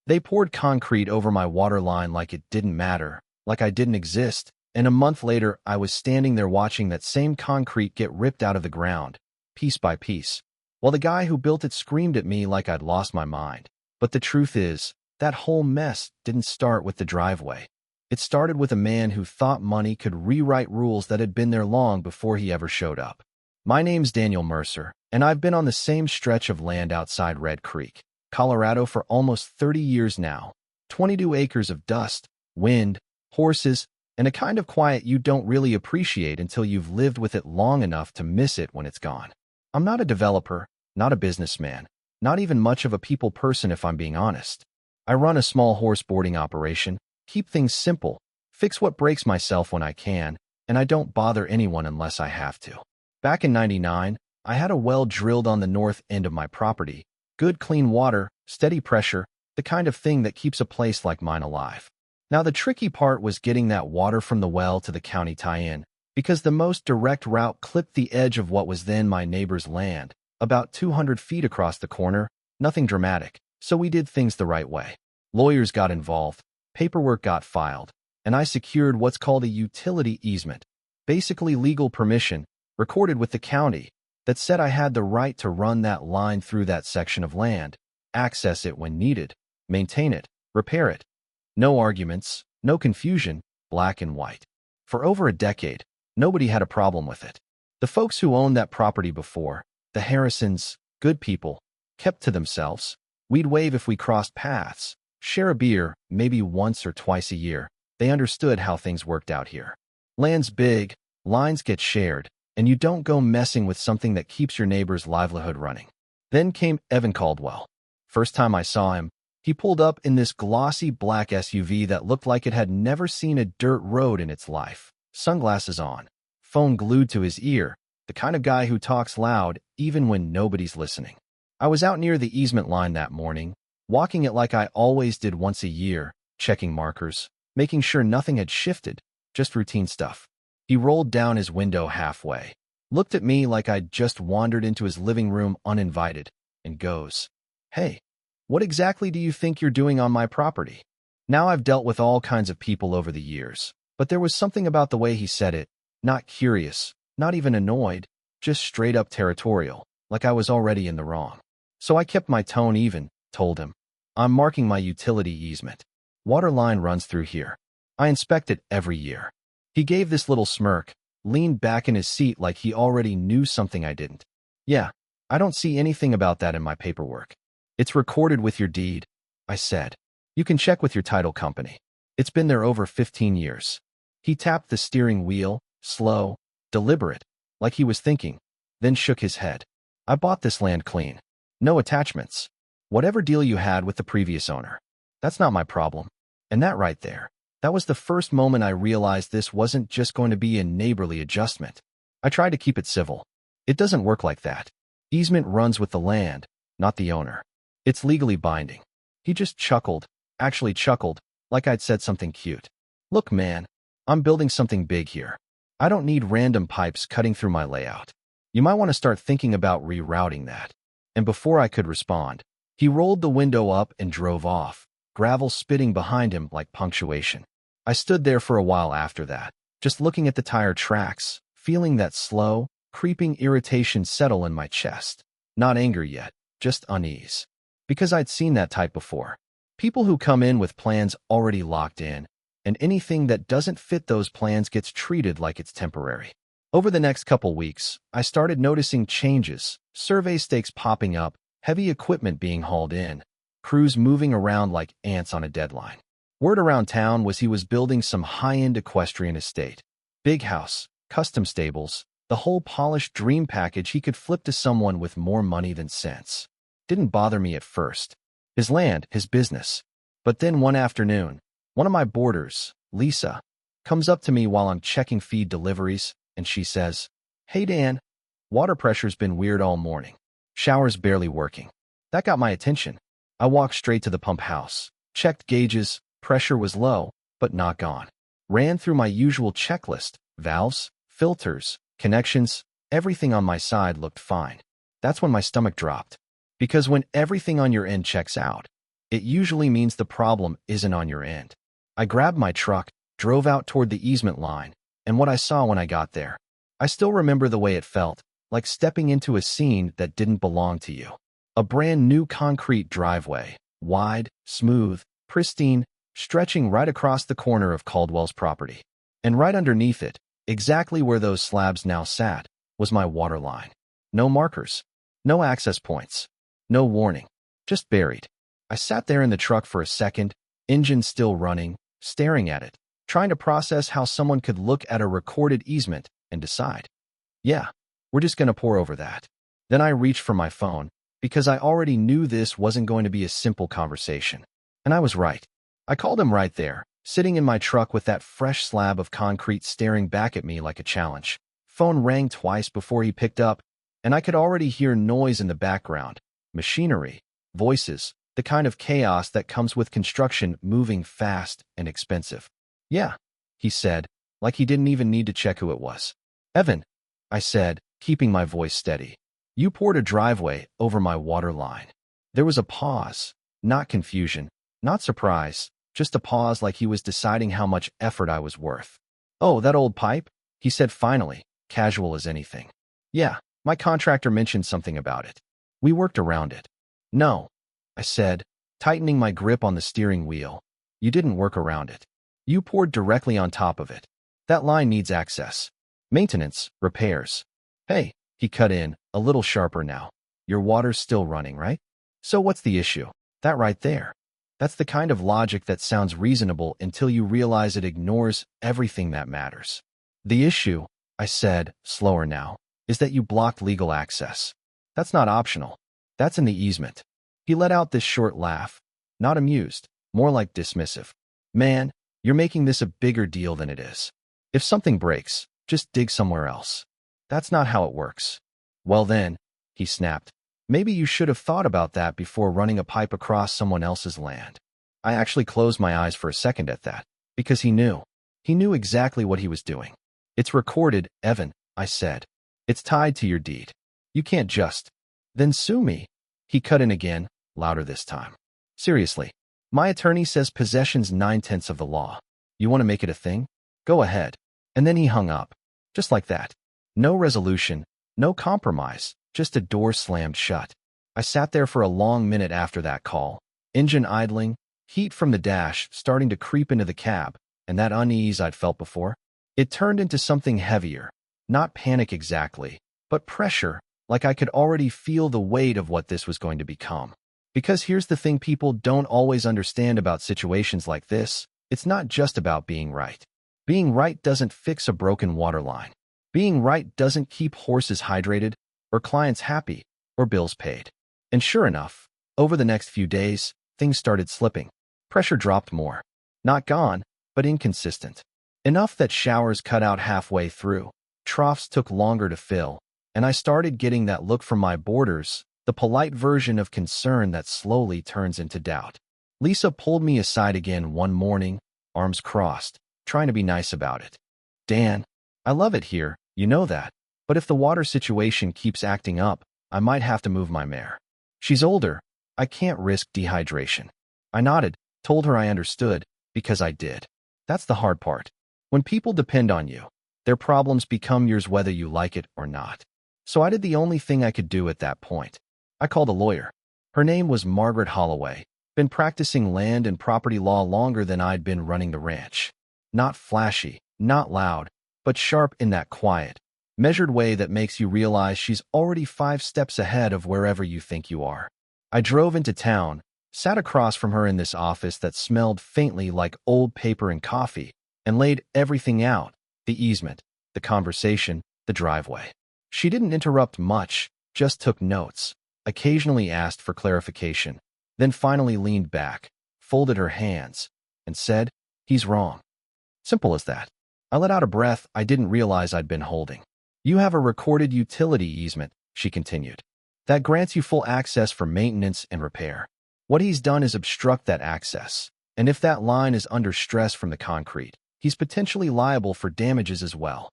They poured concrete over my water line like it didn't matter, like I didn't exist, and a month later I was standing there watching that same concrete get ripped out of the ground, piece by piece, while the guy who built it screamed at me like I'd lost my mind. But the truth is, that whole mess didn't start with the driveway. It started with a man who thought money could rewrite rules that had been there long before he ever showed up. My name's Daniel Mercer, and I've been on the same stretch of land outside Red Creek, Colorado for almost 30 years now. 22 acres of dust, wind, horses, and a kind of quiet you don't really appreciate until you've lived with it long enough to miss it when it's gone. I'm not a developer, not a businessman, not even much of a people person if I'm being honest. I run a small horse boarding operation, keep things simple, fix what breaks myself when I can, and I don't bother anyone unless I have to. Back in '99, I had a well drilled on the north end of my property. Good clean water, steady pressure, the kind of thing that keeps a place like mine alive. Now the tricky part was getting that water from the well to the county tie-in, because the most direct route clipped the edge of what was then my neighbor's land, about 200 feet across the corner, nothing dramatic, so we did things the right way. Lawyers got involved, paperwork got filed, and I secured what's called a utility easement, basically legal permission, recorded with the county, that said I had the right to run that line through that section of land, access it when needed, maintain it, repair it. No arguments, no confusion, black and white. For over a decade, nobody had a problem with it. The folks who owned that property before, the Harrisons, good people, kept to themselves. We'd wave if we crossed paths, share a beer, maybe once or twice a year. They understood how things worked out here. Land's big, lines get shared, and you don't go messing with something that keeps your neighbor's livelihood running. Then came Evan Caldwell. First time I saw him, he pulled up in this glossy black SUV that looked like it had never seen a dirt road in its life. Sunglasses on, phone glued to his ear, the kind of guy who talks loud even when nobody's listening. I was out near the easement line that morning, walking it like I always did once a year, checking markers, making sure nothing had shifted, just routine stuff. He rolled down his window halfway, looked at me like I'd just wandered into his living room uninvited, and goes, "Hey, what exactly do you think you're doing on my property?" Now I've dealt with all kinds of people over the years, but there was something about the way he said it, not curious, not even annoyed, just straight up territorial, like I was already in the wrong. So I kept my tone even, told him, "I'm marking my utility easement. Water line runs through here. I inspect it every year." He gave this little smirk, leaned back in his seat like he already knew something I didn't. "Yeah, I don't see anything about that in my paperwork." "It's recorded with your deed," I said. "You can check with your title company. It's been there over 15 years. He tapped the steering wheel, slow, deliberate, like he was thinking, then shook his head. "I bought this land clean. No attachments. Whatever deal you had with the previous owner. That's not my problem." And that right there, that was the first moment I realized this wasn't just going to be a neighborly adjustment. I tried to keep it civil. It doesn't work like that. Easement runs with the land, not the owner. It's legally binding. He just chuckled, actually chuckled, like I'd said something cute. "Look, man, I'm building something big here. I don't need random pipes cutting through my layout. You might want to start thinking about rerouting that." And before I could respond, he rolled the window up and drove off, gravel spitting behind him like punctuation. I stood there for a while after that, just looking at the tire tracks, feeling that slow, creeping irritation settle in my chest. Not anger yet, just unease. Because I'd seen that type before. People who come in with plans already locked in, and anything that doesn't fit those plans gets treated like it's temporary. Over the next couple weeks, I started noticing changes, survey stakes popping up, heavy equipment being hauled in, crews moving around like ants on a deadline. Word around town was he was building some high-end equestrian estate. Big house, custom stables, the whole polished dream package he could flip to someone with more money than sense. Didn't bother me at first. His land, his business. But then one afternoon, one of my boarders, Lisa, comes up to me while I'm checking feed deliveries, and she says, "Hey Dan, water pressure's been weird all morning. Shower's barely working." That got my attention. I walked straight to the pump house, checked gauges, pressure was low, but not gone. Ran through my usual checklist, valves, filters, connections, everything on my side looked fine. That's when my stomach dropped. Because when everything on your end checks out, it usually means the problem isn't on your end. I grabbed my truck, drove out toward the easement line, and what I saw when I got there. I still remember the way it felt, like stepping into a scene that didn't belong to you. A brand new concrete driveway, wide, smooth, pristine, stretching right across the corner of Caldwell's property. And right underneath it, exactly where those slabs now sat, was my water line. No markers, no access points, no warning, just buried. I sat there in the truck for a second, engine still running, staring at it, trying to process how someone could look at a recorded easement and decide, yeah, we're just going to pour over that. Then I reached for my phone, because I already knew this wasn't going to be a simple conversation. And I was right. I called him right there, sitting in my truck with that fresh slab of concrete staring back at me like a challenge. Phone rang twice before he picked up, and I could already hear noise in the background, machinery, voices, the kind of chaos that comes with construction moving fast and expensive. Yeah, he said, like he didn't even need to check who it was. Evan, I said, keeping my voice steady. You poured a driveway over my water line. There was a pause, not confusion, not surprise, just a pause like he was deciding how much effort I was worth. Oh, that old pipe? He said finally, casual as anything. Yeah, my contractor mentioned something about it. We worked around it. No, I said, tightening my grip on the steering wheel. You didn't work around it. You poured directly on top of it. That line needs access. Maintenance, repairs. Hey, he cut in, a little sharper now. Your water's still running, right? So what's the issue? That right there. That's the kind of logic that sounds reasonable until you realize it ignores everything that matters. The issue, I said, slower now, is that you blocked legal access. That's not optional. That's in the easement. He let out this short laugh, not amused, more like dismissive. Man, you're making this a bigger deal than it is. If something breaks, just dig somewhere else. That's not how it works. Well then, he snapped, maybe you should have thought about that before running a pipe across someone else's land. I actually closed my eyes for a second at that, because he knew. He knew exactly what he was doing. It's recorded, Evan, I said. It's tied to your deed. You can't just. Then sue me. He cut in again, louder this time. Seriously, my attorney says possession's 9/10 of the law. You want to make it a thing? Go ahead. And then he hung up. Just like that. No resolution, no compromise, just a door slammed shut. I sat there for a long minute after that call, engine idling, heat from the dash starting to creep into the cab, and that unease I'd felt before. It turned into something heavier, not panic exactly, but pressure, like I could already feel the weight of what this was going to become. Because here's the thing people don't always understand about situations like this, it's not just about being right. Being right doesn't fix a broken water line. Being right doesn't keep horses hydrated, or clients happy, or bills paid. And sure enough, over the next few days, things started slipping. Pressure dropped more. Not gone, but inconsistent. Enough that showers cut out halfway through, troughs took longer to fill, and I started getting that look from my boarders, the polite version of concern that slowly turns into doubt. Lisa pulled me aside again one morning, arms crossed, trying to be nice about it. Dan, I love it here, you know that, but if the water situation keeps acting up, I might have to move my mare. She's older, I can't risk dehydration. I nodded, told her I understood, because I did. That's the hard part. When people depend on you, their problems become yours whether you like it or not. So I did the only thing I could do at that point. I called a lawyer. Her name was Margaret Holloway, been practicing land and property law longer than I'd been running the ranch. Not flashy, not loud, but sharp in that quiet, measured way that makes you realize she's already 5 steps ahead of wherever you think you are. I drove into town, sat across from her in this office that smelled faintly like old paper and coffee, and laid everything out, the easement, the conversation, the driveway. She didn't interrupt much, just took notes, occasionally asked for clarification, then finally leaned back, folded her hands, and said, "He's wrong." Simple as that. I let out a breath I didn't realize I'd been holding. You have a recorded utility easement, she continued. That grants you full access for maintenance and repair. What he's done is obstruct that access, and if that line is under stress from the concrete, he's potentially liable for damages as well.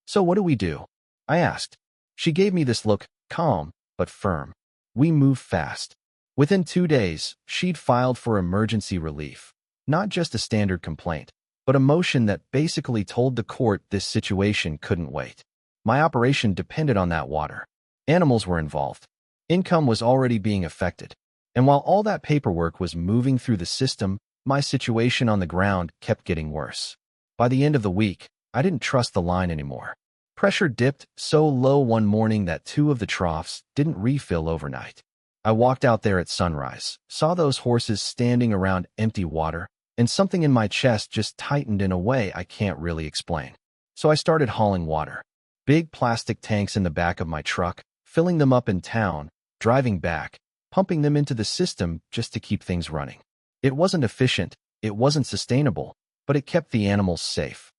So what do we do? I asked. She gave me this look, calm but firm. We move fast. Within 2 days, she'd filed for emergency relief. Not just a standard complaint, but a motion that basically told the court this situation couldn't wait. My operation depended on that water. Animals were involved. Income was already being affected. And while all that paperwork was moving through the system, my situation on the ground kept getting worse. By the end of the week, I didn't trust the line anymore. Pressure dipped so low one morning that 2 of the troughs didn't refill overnight. I walked out there at sunrise, saw those horses standing around empty water, and something in my chest just tightened in a way I can't really explain. So I started hauling water. Big plastic tanks in the back of my truck, filling them up in town, driving back, pumping them into the system just to keep things running. It wasn't efficient, it wasn't sustainable, but it kept the animals safe.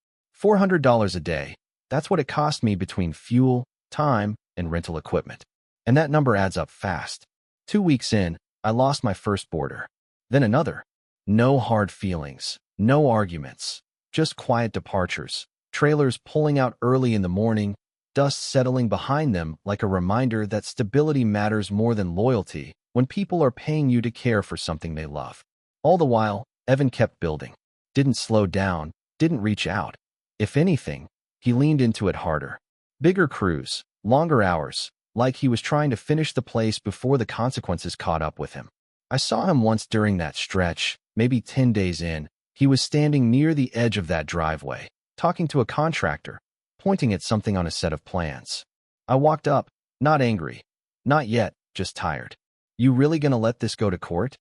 $400 a day, that's what it cost me between fuel, time, and rental equipment. And that number adds up fast. 2 weeks in, I lost my first boarder. Then another. No hard feelings, no arguments, just quiet departures. Trailers pulling out early in the morning, dust settling behind them like a reminder that stability matters more than loyalty when people are paying you to care for something they love. All the while, Evan kept building. Didn't slow down, didn't reach out. If anything, he leaned into it harder. Bigger crews, longer hours, like he was trying to finish the place before the consequences caught up with him. I saw him once during that stretch, maybe 10 days in. He was standing near the edge of that driveway, talking to a contractor, pointing at something on a set of plans. I walked up, not angry. Not yet, just tired. You really gonna let this go to court?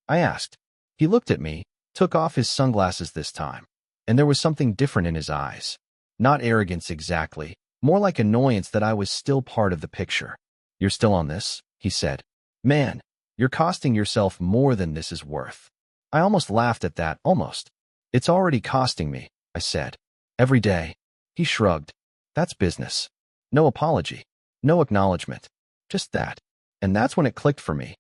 I asked. He looked at me, took off his sunglasses this time, and there was something different in his eyes. Not arrogance exactly, more like annoyance that I was still part of the picture. You're still on this? He said. Man, you're costing yourself more than this is worth. I almost laughed at that, almost. It's already costing me, I said. Every day. He shrugged. That's business. No apology. No acknowledgement. Just that. And that's when it clicked for me.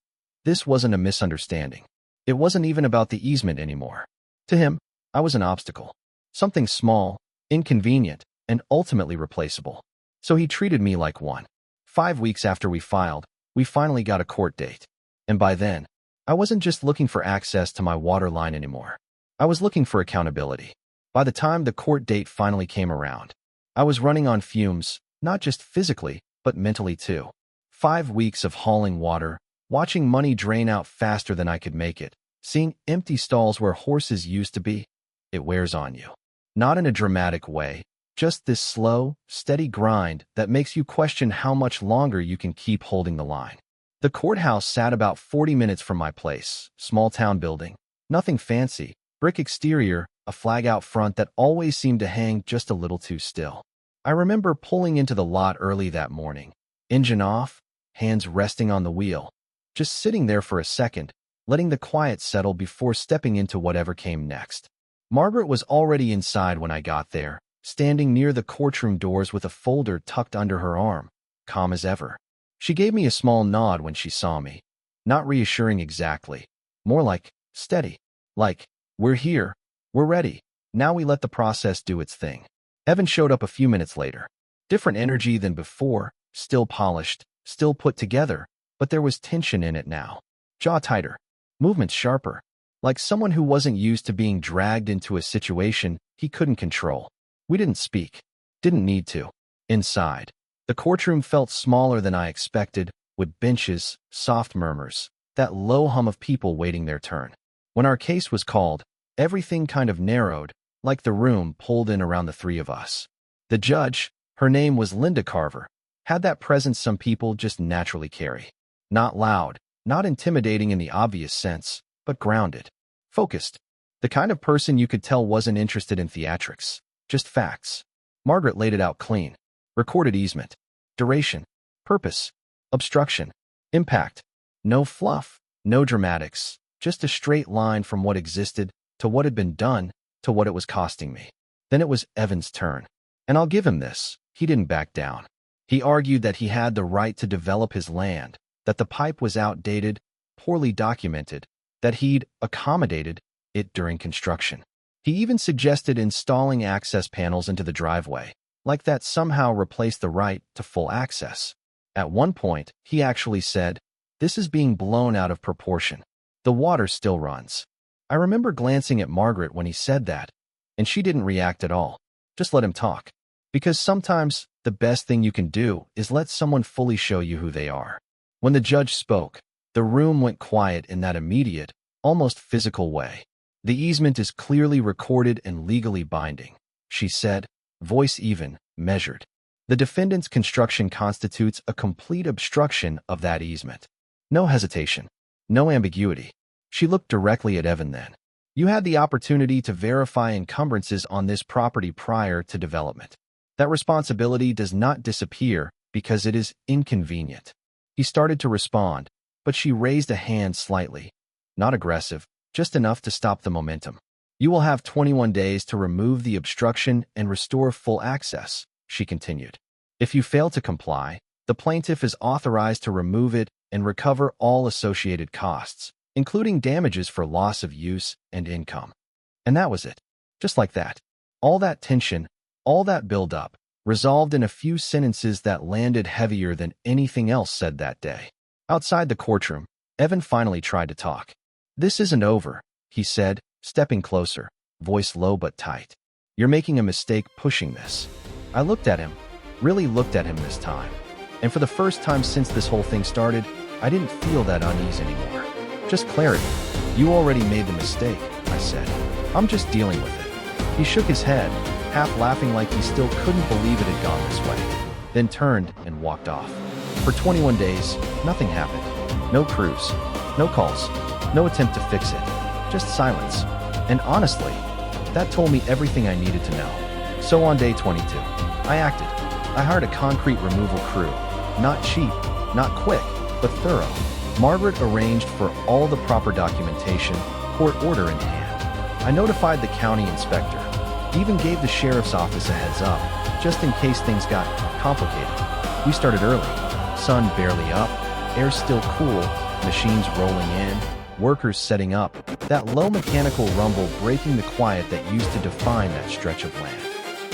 This wasn't a misunderstanding. It wasn't even about the easement anymore. To him, I was an obstacle. Something small, inconvenient, and ultimately replaceable. So he treated me like one. 5 weeks after we filed, we finally got a court date. And by then, I wasn't just looking for access to my water line anymore. I was looking for accountability. By the time the court date finally came around, I was running on fumes, not just physically, but mentally too. 5 weeks of hauling water, watching money drain out faster than I could make it, seeing empty stalls where horses used to be. It wears on you. Not in a dramatic way, just this slow, steady grind that makes you question how much longer you can keep holding the line. The courthouse sat about 40 minutes from my place, small town building. Nothing fancy, brick exterior, a flag out front that always seemed to hang just a little too still. I remember pulling into the lot early that morning, engine off, hands resting on the wheel, just sitting there for a second, letting the quiet settle before stepping into whatever came next. Margaret was already inside when I got there, standing near the courtroom doors with a folder tucked under her arm, calm as ever. She gave me a small nod when she saw me. Not reassuring exactly, more like steady. Like, we're here, we're ready, now we let the process do its thing. Evan showed up a few minutes later. Different energy than before, still polished, still put together, but there was tension in it now. Jaw tighter, movements sharper, like someone who wasn't used to being dragged into a situation he couldn't control. We didn't speak, didn't need to. Inside, the courtroom felt smaller than I expected, with benches, soft murmurs, that low hum of people waiting their turn. When our case was called, everything kind of narrowed, like the room pulled in around the 3 of us. The judge, her name was Linda Carver, had that presence some people just naturally carry. Not loud, not intimidating in the obvious sense, but grounded, focused. The kind of person you could tell wasn't interested in theatrics, just facts. Margaret laid it out clean. Recorded easement, duration, purpose, obstruction, impact. No fluff, no dramatics, just a straight line from what existed to what had been done to what it was costing me. Then it was Evan's turn. And I'll give him this, he didn't back down. He argued that he had the right to develop his land, that the pipe was outdated, poorly documented, that he'd accommodated it during construction. He even suggested installing access panels into the driveway, like that somehow replaced the right to full access. At one point, he actually said, This is being blown out of proportion. The water still runs. I remember glancing at Margaret when he said that, and she didn't react at all. Just let him talk. Because sometimes the best thing you can do is let someone fully show you who they are. When the judge spoke, the room went quiet in that immediate, almost physical way. The easement is clearly recorded and legally binding, she said, voice even, measured. The defendant's construction constitutes a complete obstruction of that easement. No hesitation. No ambiguity. She looked directly at Evan then. You had the opportunity to verify encumbrances on this property prior to development. That responsibility does not disappear because it is inconvenient. He started to respond, but she raised a hand slightly. Not aggressive, just enough to stop the momentum. You will have 21 days to remove the obstruction and restore full access, she continued. If you fail to comply, the plaintiff is authorized to remove it and recover all associated costs, including damages for loss of use and income. And that was it. Just like that. All that tension, all that build-up, resolved in a few sentences that landed heavier than anything else said that day. Outside the courtroom, Evan finally tried to talk. This isn't over, he said, stepping closer, voice low but tight. You're making a mistake pushing this. I looked at him, really looked at him this time. And for the first time since this whole thing started, I didn't feel that unease anymore. Just clarity. You already made the mistake, I said. I'm just dealing with it. He shook his head, half laughing like he still couldn't believe it had gone this way, then turned and walked off. For 21 days, nothing happened. No crews, no calls, no attempt to fix it, just silence. And honestly, that told me everything I needed to know. So on day 22, I acted. I hired a concrete removal crew. Not cheap, not quick, but thorough. Margaret arranged for all the proper documentation, court order in hand. I notified the county inspector, even gave the sheriff's office a heads up, just in case things got complicated. We started early. Sun barely up, air still cool, machines rolling in, workers setting up, that low mechanical rumble breaking the quiet that used to define that stretch of land.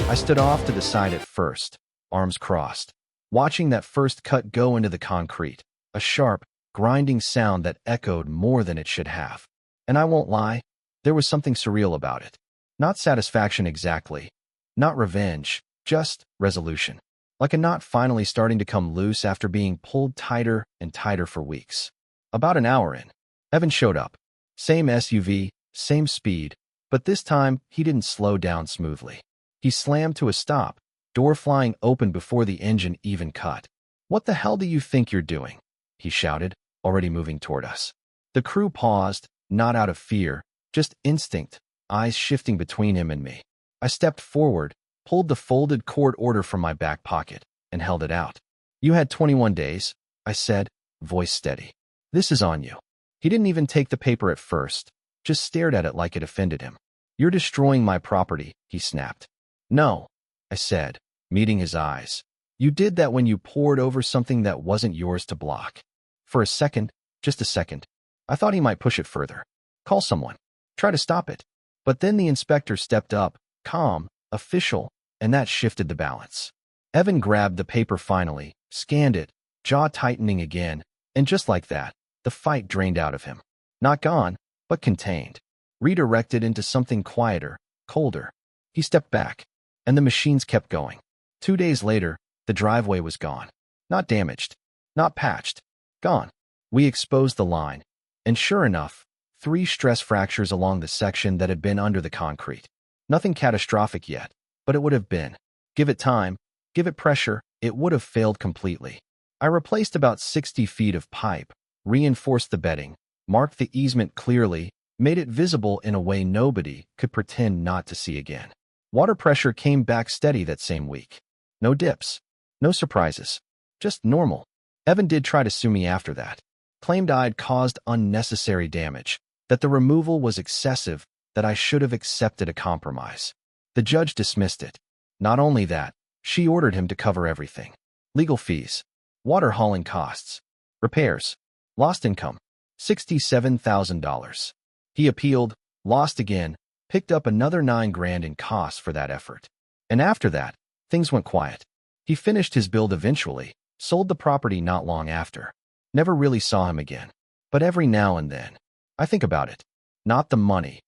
I stood off to the side at first, arms crossed, watching that first cut go into the concrete, a sharp, grinding sound that echoed more than it should have. And I won't lie, there was something surreal about it. Not satisfaction exactly, not revenge, just resolution. Like a knot finally starting to come loose after being pulled tighter and tighter for weeks. About an hour in, Evan showed up. Same SUV, same speed, but this time he didn't slow down smoothly. He slammed to a stop, door flying open before the engine even cut. "What the hell do you think you're doing?" he shouted, already moving toward us. The crew paused, not out of fear, just instinct, eyes shifting between him and me. I stepped forward, pulled the folded court order from my back pocket, and held it out. "You had 21 days, I said, voice steady. "This is on you." He didn't even take the paper at first, just stared at it like it offended him. "You're destroying my property," he snapped. "No," I said, meeting his eyes. "You did that when you poured over something that wasn't yours to block." For a second, just a second, I thought he might push it further. Call someone. Try to stop it. But then the inspector stepped up, calm, official, and that shifted the balance. Evan grabbed the paper finally, scanned it, jaw tightening again, and just like that, the fight drained out of him. Not gone, but contained. Redirected into something quieter, colder. He stepped back, and the machines kept going. 2 days later, the driveway was gone. Not damaged. Not patched. Gone. We exposed the line, and sure enough, 3 stress fractures along the section that had been under the concrete. Nothing catastrophic yet, but it would have been. Give it time, give it pressure, it would have failed completely. I replaced about 60 feet of pipe, reinforced the bedding, marked the easement clearly, made it visible in a way nobody could pretend not to see again. Water pressure came back steady that same week. No dips, no surprises, just normal. Evan did try to sue me after that. Claimed I'd caused unnecessary damage, that the removal was excessive, that I should have accepted a compromise. The judge dismissed it. Not only that, she ordered him to cover everything. Legal fees, water hauling costs, repairs, lost income, $67,000. He appealed, lost again, picked up another $9,000 in costs for that effort. And after that, things went quiet. He finished his build eventually, sold the property not long after. Never really saw him again. But every now and then, I think about it. Not the money,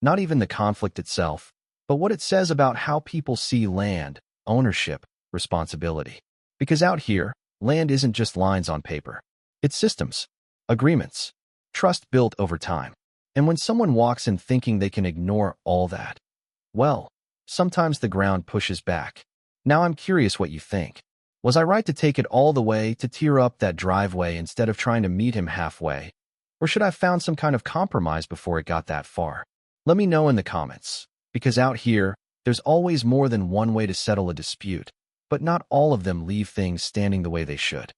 not even the conflict itself, but what it says about how people see land, ownership, responsibility. Because out here, land isn't just lines on paper. It's systems, agreements, trust built over time. And when someone walks in thinking they can ignore all that, well, sometimes the ground pushes back. Now I'm curious what you think. Was I right to take it all the way to tear up that driveway instead of trying to meet him halfway? Or should I have found some kind of compromise before it got that far? Let me know in the comments, because out here, there's always more than one way to settle a dispute, but not all of them leave things standing the way they should.